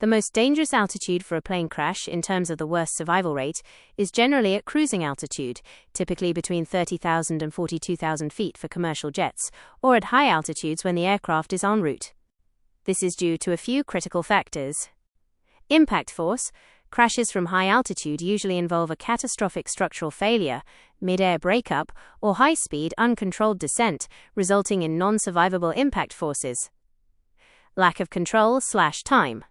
The most dangerous altitude for a plane crash in terms of the worst survival rate is generally at cruising altitude, typically between 30,000 and 42,000 feet for commercial jets, or at high altitudes when the aircraft is en route. This is due to a few critical factors. Impact force. Crashes from high altitude usually involve a catastrophic structural failure, mid-air breakup, or high-speed, uncontrolled descent, resulting in non-survivable impact forces. Lack of control/time.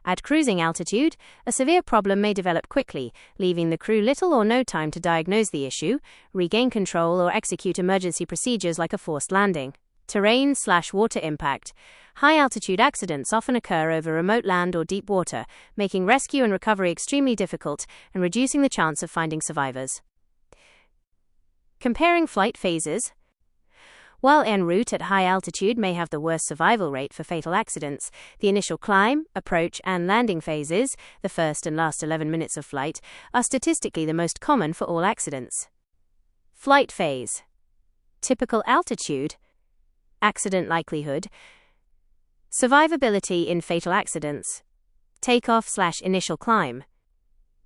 At cruising altitude, a severe problem may develop quickly, leaving the crew little or no time to diagnose the issue, regain control, or execute emergency procedures like a forced landing. Terrain/water impact. High-altitude accidents often occur over remote land or deep water, making rescue and recovery extremely difficult and reducing the chance of finding survivors. Comparing flight phases. While en route at high altitude may have the worst survival rate for fatal accidents, the initial climb, approach, and landing phases, the first and last 11 minutes of flight, are statistically the most common for all accidents. Flight phase. Typical altitude. Accident likelihood. Survivability in fatal accidents. Takeoff/initial climb.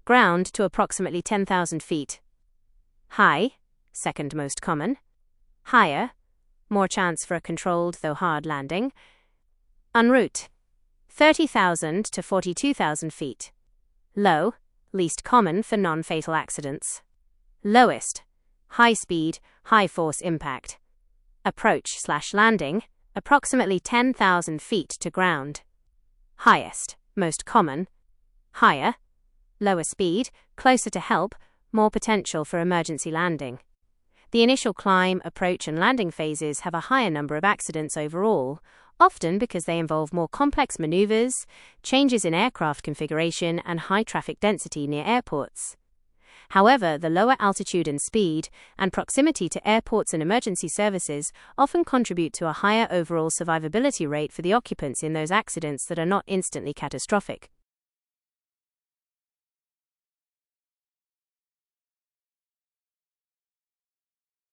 Ground to approximately 10,000 feet. High, second most common. Higher, more chance for a controlled though hard landing. En route, 30,000 to 42,000 feet. Low, least common for non-fatal accidents. Lowest, high speed, high force impact. Approach/landing, approximately 10,000 feet to ground. Highest, most common. Higher, lower speed, closer to help, more potential for emergency landing. The initial climb, approach, and landing phases have a higher number of accidents overall, often because they involve more complex maneuvers, changes in aircraft configuration, and high traffic density near airports. However, the lower altitude and speed, and proximity to airports and emergency services often contribute to a higher overall survivability rate for the occupants in those accidents that are not instantly catastrophic.